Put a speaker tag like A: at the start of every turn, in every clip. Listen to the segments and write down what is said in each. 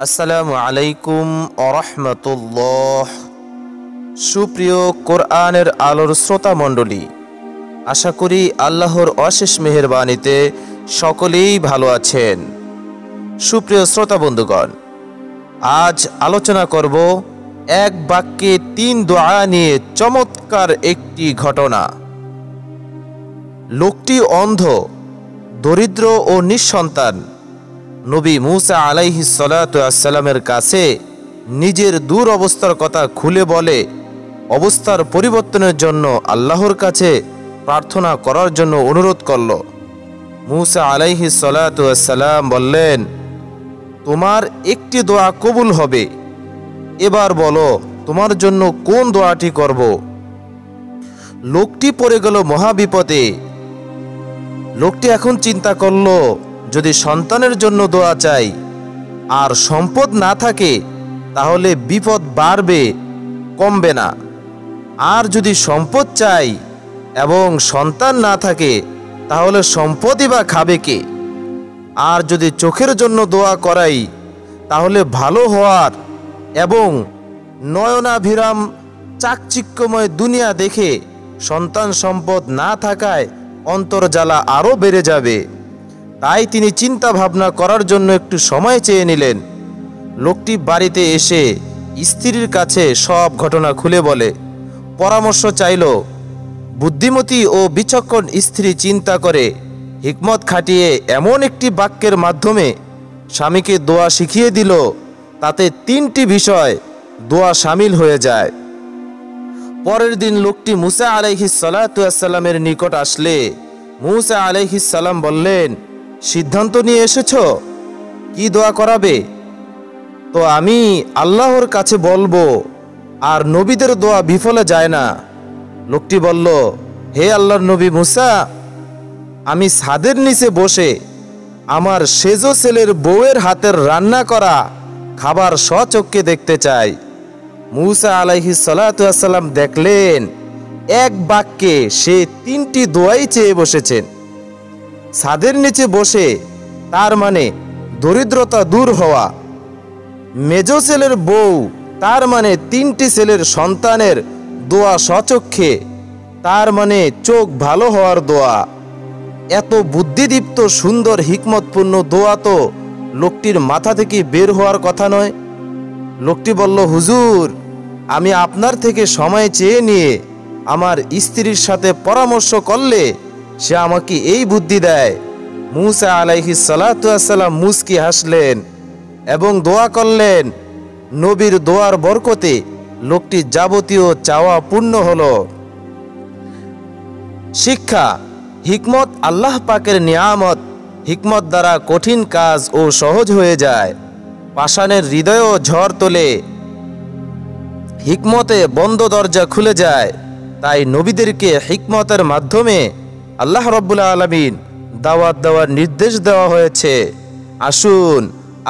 A: আসসালামু আলাইকুম ওরহমতুল্লাহ। সুপ্রিয় কোরআনের আলোর শ্রোতা মণ্ডলী, আশা করি আল্লাহর অশেষ মেহেরবানিতে সকলেই ভালো আছেন। সুপ্রিয় শ্রোতা বন্ধুগণ, আজ আলোচনা করব এক বাক্যে ৩ দোয়া নিয়ে চমৎকার একটি ঘটনা। লোকটি অন্ধ, দরিদ্র ও নিঃসন্তান। নবী মুসা আলাইহিস সালাতু ওয়াসসালামের কাছে নিজের দূর অবস্থার কথা খুলে বলে অবস্থার পরিবর্তনের জন্য আল্লাহর কাছে প্রার্থনা করার জন্য অনুরোধ করল। মুসা আলাইহিস সালাতু ওয়াসসালাম বললেন, তোমার একটি দোয়া কবুল হবে, এবার বলো তোমার জন্য কোন দোয়াটি করব। লোকটি পড়ে গেল মহাবিপদে। লোকটি এখন চিন্তা করল, যদি সন্তানের জন্য দোয়া চাই আর সম্পদ না থাকে তাহলে বিপদ বাড়বে, কমবে না। আর যদি সম্পদ চাই এবং সন্তান না থাকে তাহলে সম্পদই বা খাবে কে। আর যদি চোখের জন্য দোয়া করাই তাহলে ভালো হওয়ার এবং নয়নাভিরাম চাকচিক্যময় দুনিয়া দেখে সন্তান সম্পদ না থাকায় অন্তর্জ্বালা আরও বেড়ে যাবে। তাই তিনি চিন্তা ভাবনা করার জন্য একটু সময় চেয়ে নিলেন। লোকটি বাড়িতে এসে স্ত্রীর কাছে সব ঘটনা খুলে বলে পরামর্শ চাইল। বুদ্ধিমতী ও বিচক্ষণ স্ত্রী চিন্তা করে হিকমত খাটিয়ে এমন একটি বাক্যের মাধ্যমে স্বামীকে দোয়া শিখিয়ে দিল, তাতে 3টি বিষয় দোয়া শামিল হয়ে যায়। পরের দিন লোকটি মুসা আলাইহিস সালাতু ওয়াসসালামের নিকট আসলে মুসা আলাইহিস সালাম বললেন, সিদ্ধান্ত নিয়ে এসেছো, কি দোয়া করাবে? তো আমি আল্লাহর কাছে বলবো, আর নবীদের দোয়া বিফলে যায় না। লোকটি বলল, হে আল্লাহর নবী মুসা, আমি ছাদের নিচে বসে আমার সেজো ছেলের বউয়ের হাতের রান্না করা খাবার স্বচক্ষে দেখতে চাই। মুসা আলাইহিস সালাতু ওয়াসসালাম দেখলেন এক বাক্যে সে 3টি দোয়াই চেয়ে বসেছেন। ছাদের নিচে বসে তার মানে দরিদ্রতা দূর হওয়া, মেজো ছেলের বউ তার মানে 3টি ছেলের সন্তানের দোয়া স্বচক্ষে, তার মানে চোখ ভালো হওয়ার দোয়া। এত বুদ্ধিদীপ্ত সুন্দর হিকমতপূর্ণ দোয়া তো লোকটির মাথা থেকে বের হওয়ার কথা নয়। লোকটি বলল, হুজুর, আমি আপনার থেকে সময় চেয়ে নিয়ে আমার স্ত্রীর সাথে পরামর্শ করলে সে আমাকে এই বুদ্ধি দেয়। মুসা আলাইহিস সালাতু ওয়াসসালাম মুস্কি হাসলেন এবং দোয়া করলেন। নবীর দোয়ার বরকতে লোকটির যাবতীয় চাওয়া পূর্ণ হলো। শিক্ষা: হিকমত আল্লাহ পাকের নিয়ামত। হিকমত দ্বারা কঠিন কাজ ও সহজ হয়ে যায়। পাষাণের হৃদয়ও ঝড় তোলে। হিকমতে বন্ধ দরজা খুলে যায়। তাই নবীদেরকে হিকমতের মাধ্যমে আল্লাহ রাব্বুল আলামিন দাওয়াত দেওয়ার নির্দেশ দেওয়া হয়েছে। আসুন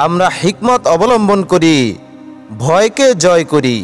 A: আমরা হিকমত অবলম্বন করি, ভয়কে জয় করি।